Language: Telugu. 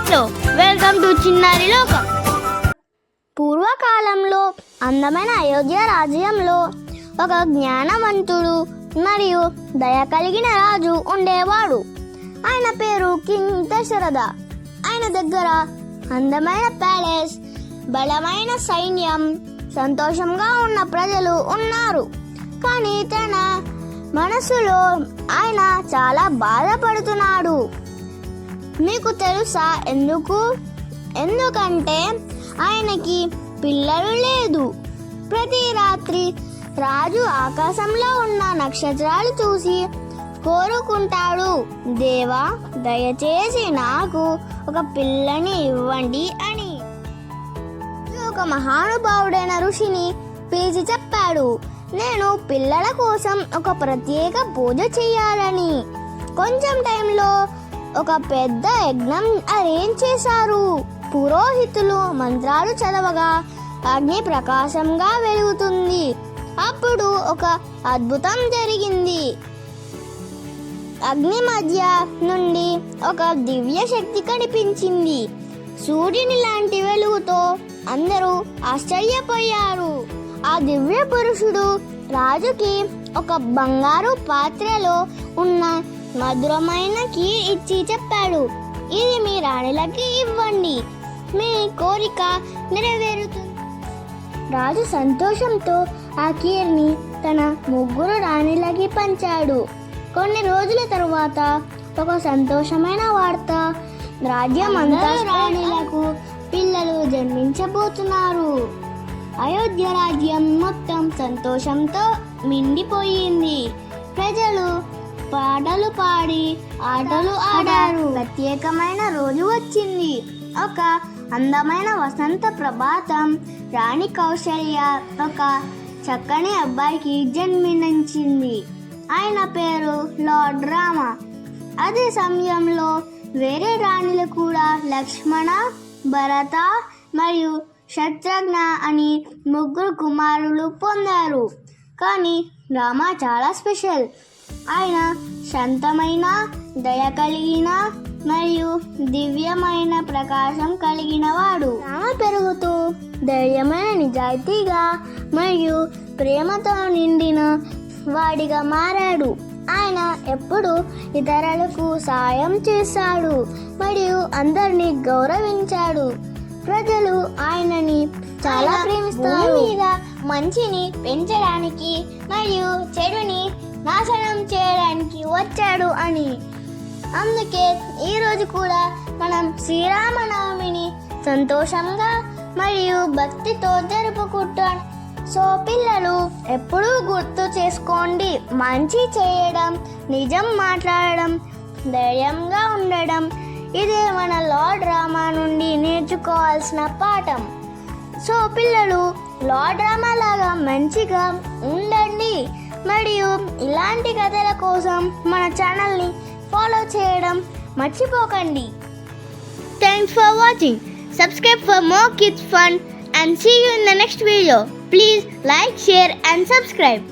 హలో వెల్కమ్ టు చిన్నారి లోకం. పూర్వకాలంలో అందమైన అయోధ్య రాజ్యంలో ఒక జ్ఞానవంతుడు మరియు దయ కలిగిన రాజు ఉండేవాడు. ఆయన పేరు కింగ్ దశరథ. ఆయన దగ్గర అందమైన ప్యాలెస్, బలమైన సైన్యం, సంతోషంగా ఉన్న ప్రజలు ఉన్నారు. కానీ తన మనసులో ఆయన చాలా బాధపడుతున్నాడు. మీకు తెలుసా ఎందుకంటే ఆయనకి పిల్లలు లేదు. ప్రతి రాత్రి రాజు ఆకాశంలో ఉన్న నక్షత్రాలు చూసి కోరుకుంటాడు, దేవా దయచేసి నాకు ఒక పిల్లని ఇవ్వండి అని. ఒక మహానుభావుడైన ఋషిని పిలిచి చెప్పాడు, నేను పిల్లల కోసం ఒక ప్రత్యేక పూజ చేయాలని. కొంచెం టైంలో ఒక పెద్ద యజ్ఞం అరేంజ్ చేశారు. పురోహితులు మంత్రాలు చదవగా అగ్ని ప్రకాశంగా వెలుగుతుంది. అప్పుడు ఒక అద్భుతం జరిగింది. అగ్ని మధ్య నుండి ఒక దివ్య శక్తి కనిపించింది. సూర్యుని లాంటి వెలుగుతో అందరూ ఆశ్చర్యపోయారు. ఆ దివ్య పురుషుడు రాజుకి ఒక బంగారు పాత్రలో ఉన్న మధురమైన కీర్ ఇచ్చి చెప్పాడు, ఇది మీ రాణులకి ఇవ్వండి, మీ కోరిక నెరవేరుతుంది. రాజు సంతోషంతో ఆ కీర్ని తన ముగ్గురు రాణులకి పంచాడు. కొన్ని రోజుల తరువాత ఒక సంతోషమైన వార్త, రాజ్యం అంతా రాణులకు పిల్లలు జన్మించబోతున్నారు. అయోధ్య రాజ్యం మొత్తం సంతోషంతో నిండిపోయింది. ప్రజలు పాటలు పాడి ఆటలు ఆడారు. ప్రత్యేకమైన రోజు వచ్చింది. ఒక అందమైన వసంత ప్రభాతం. రాణి కౌశల్య ఒక చక్కని అబ్బాయికి జన్మించింది. ఆయన పేరు లార్డ్ రామ. అదే సమయంలో వేరే రాణులు కూడా లక్ష్మణ, భరత మరియు శత్రుఘ్న అని ముగ్గురు కుమారులు పొందారు. కానీ రామ చాలా స్పెషల్. ఆయన శాంతమైన, దయ కలిగిన మరియు దివ్యమైన ప్రకాశం కలిగిన వాడు. రామ పెరుగుతూ ధైర్యమైన, నిజాయితీగా మరియు ప్రేమతో నిండిన వాడిగా మారాడు. ఆయన ఎప్పుడు ఇతరులకు సాయం చేశాడు మరియు అందరినీ గౌరవించాడు. ప్రజలు ఆయనని చాలా ప్రేమిస్తారు. మీద మంచిని పెంచడానికి మరియు చెడుని నాశనం చేయడానికి వచ్చాడు అని. అందుకే ఈరోజు కూడా మనం శ్రీరామనవమిని సంతోషంగా మరియు భక్తితో జరుపుకుంటాం. సో పిల్లలు ఎప్పుడూ గుర్తు చేసుకోండి, మంచి చేయడం, నిజం మాట్లాడడం, ధైర్యంగా ఉండడం ఇదే మన లార్డ్ రామా నుండి నేర్చుకోవాల్సిన పాఠం. సో పిల్లలు లార్డ్ రామా లాగా మంచిగా ఉండండి మరియు ఇలాంటి కథల కోసం మన ఛానల్ని ఫాలో చేయడం మర్చిపోకండి. Thanks for watching. Subscribe for more kids fun and see you in the next video. Please like, share and subscribe.